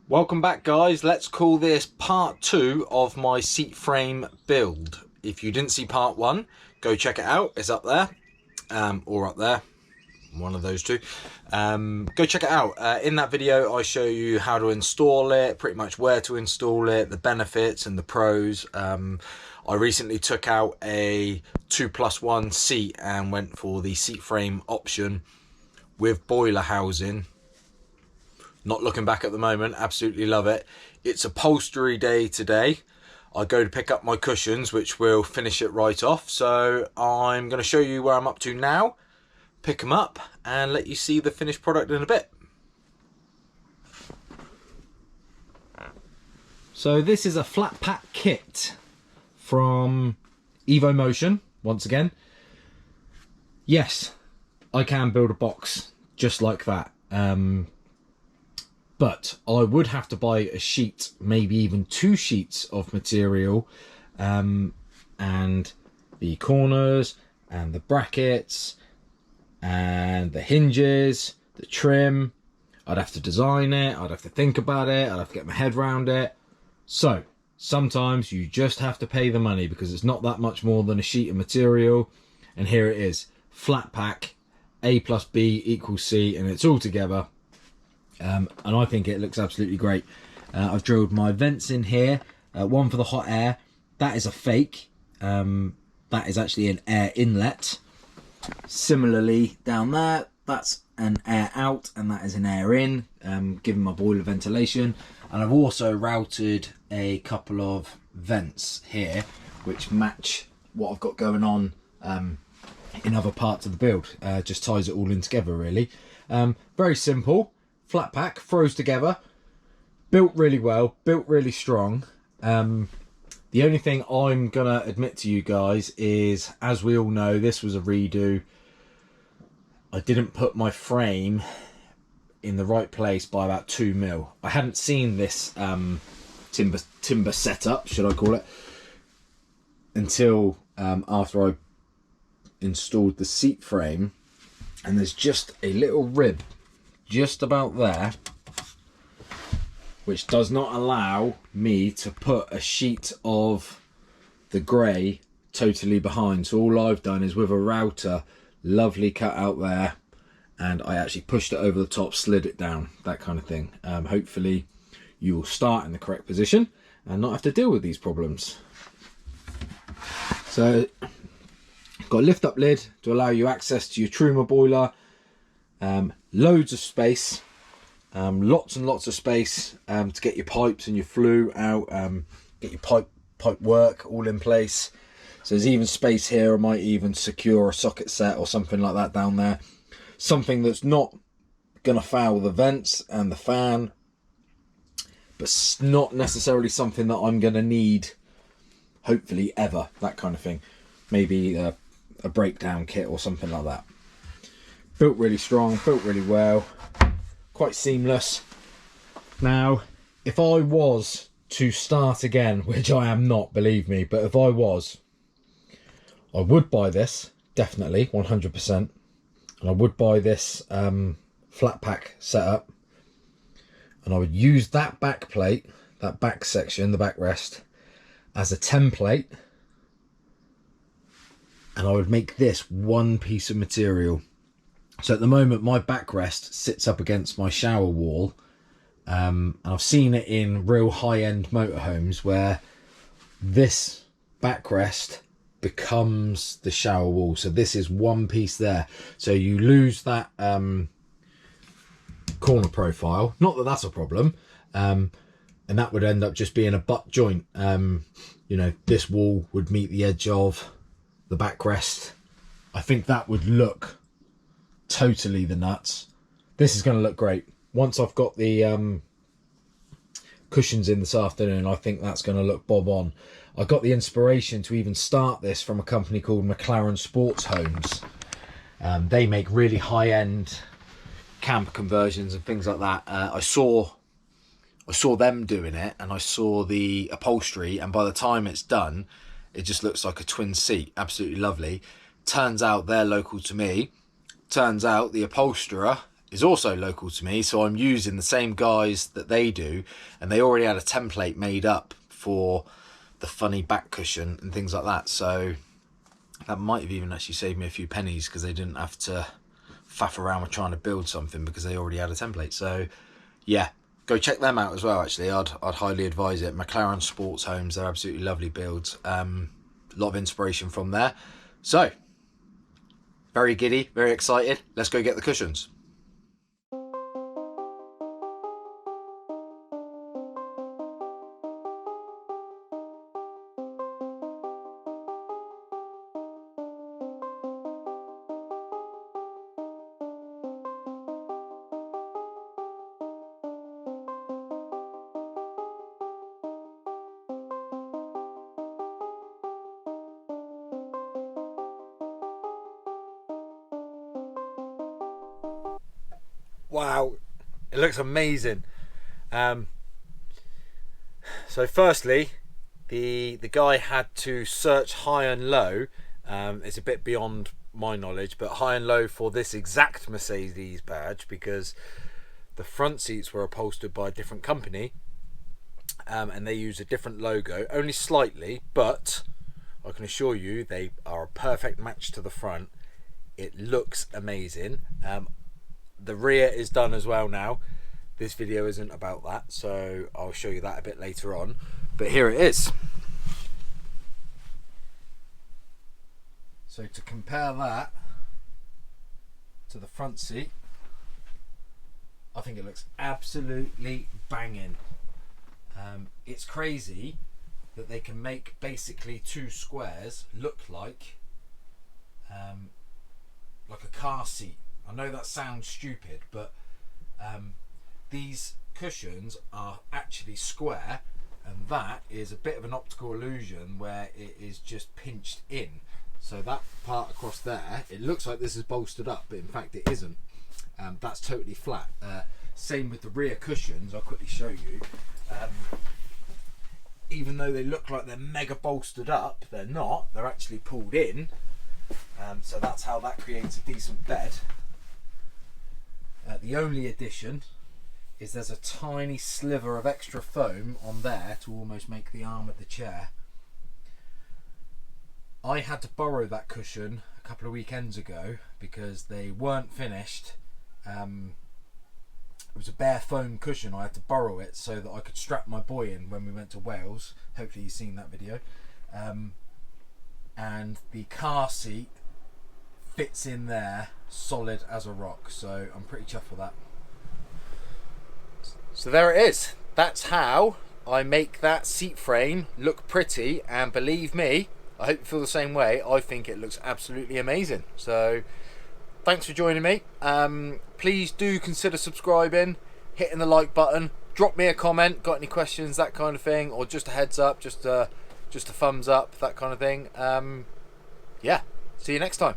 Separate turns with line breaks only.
Welcome back, guys. Let's call this part 2 of my seat frame build. If you didn't see part 1, go check it out. It's up there, or up there, one of those two. Go check it out. In that video I show you how to install it, pretty much where to install it, the benefits and the pros. I recently took out a 2+1 seat and went for the seat frame option with boiler housing. Not looking back at the moment, absolutely love it. It's upholstery day today. I go to pick up my cushions, which will finish it right off. So I'm going to show you where I'm up to now, pick them up and let you see the finished product in a bit. So this is a flat pack kit from EVOMOTION, once again. Yes, I can build a box just like that. But I would have to buy a sheet, maybe even 2 sheets of material, and the corners and the brackets and the hinges, the trim. I'd have to design it, I'd have to think about it, I'd have to get my head around it. So sometimes you just have to pay the money because it's not that much more than a sheet of material. And here it is, flat pack, A plus B equals C, and it's all together. And I think it looks absolutely great. I've drilled my vents in here, one for the hot air. That is a fake. That is actually an air inlet. Similarly down there, that's an air out and that is an air in, giving my boiler ventilation. And I've also routed a couple of vents here which match what I've got going on in other parts of the build. Just ties it all in together really. Very simple. Flat pack, throws together, built really well, built really strong. The only thing I'm gonna admit to you guys is, as we all know, this was a redo. I didn't put my frame in the right place by about 2 mil. I hadn't seen this timber setup, should I call it, until after I installed the seat frame, and there's just a little rib just about there which does not allow me to put a sheet of the grey totally behind. So all I've done is with a router, lovely cut out there, and I actually pushed it over the top, slid it down, that kind of thing. Hopefully you will start in the correct position and not have to deal with these problems. So got a lift up lid to allow you access to your Truma boiler. Loads of space, lots and lots of space to get your pipes and your flue out, get your pipe work all in place. So there's even space here. I might even secure a socket set or something like that down there, something that's not gonna foul the vents and the fan, but not necessarily something that I'm gonna need hopefully ever, that kind of thing. Maybe a breakdown kit or something like that. Built really strong, built really well, quite seamless. Now, if I was to start again, which I am not, believe me, but if I was, I would buy this, definitely, 100%. And I would buy this flat pack setup. And I would use that back plate, that back section, the backrest, as a template. And I would make this one piece of material. So at the moment my backrest sits up against my shower wall, and I've seen it in real high-end motorhomes where this backrest becomes the shower wall. So this is one piece there, so you lose that corner profile. Not that that's a problem, and that would end up just being a butt joint. You know, this wall would meet the edge of the backrest. I think that would look totally the nuts. This is going to look great once I've got the cushions in this afternoon. I think that's going to look bob on. I got the inspiration to even start this from a company called McLaren Sports Homes. They make really high-end camper conversions and things like that. I saw them doing it, and I saw the upholstery, and by the time it's done it just looks like a twin seat. Absolutely lovely. Turns out they're local to me. Turns out the upholsterer is also local to me, so I'm using the same guys that they do, and they already had a template made up for the funny back cushion and things like that. So that might have even actually saved me a few pennies, because they didn't have to faff around with trying to build something, because they already had a template. So yeah, go check them out as well. Actually, I'd highly advise it. McLaren Sports Homes, they're absolutely lovely builds. A lot of inspiration from there. So very giddy, very excited. Let's go get the cushions. Wow, it looks amazing. So firstly, the guy had to search high and low. It's a bit beyond my knowledge, but high and low for this exact Mercedes badge, because the front seats were upholstered by a different company, and they use a different logo, only slightly, but I can assure you they are a perfect match to the front. It looks amazing. The rear is done as well now. This video isn't about that, so I'll show you that a bit later on. But here it is. So to compare that to the front seat, I think it looks absolutely banging. It's crazy that they can make basically two squares look like a car seat. I know that sounds stupid, but these cushions are actually square, and that is a bit of an optical illusion where it is just pinched in. So that part across there, it looks like this is bolstered up, but in fact it isn't. That's totally flat. Same with the rear cushions. I'll quickly show you. Even though they look like they're mega bolstered up, they're not. They're actually pulled in. So that's how that creates a decent bed. The only addition is there's a tiny sliver of extra foam on there to almost make the arm of the chair. I had to borrow that cushion a couple of weekends ago because they weren't finished. It was a bare foam cushion. I had to borrow it so that I could strap my boy in when we went to Wales. Hopefully you've seen that video. And the car seat fits in there solid as a rock, so I'm pretty chuffed with that. So there it is. That's how I make that seat frame look pretty, and believe me, I hope you feel the same way. I think it looks absolutely amazing. So thanks for joining me. Please do consider subscribing, hitting the like button, drop me a comment, got any questions, that kind of thing, or just a heads up, just a thumbs up, that kind of thing. Yeah, see you next time.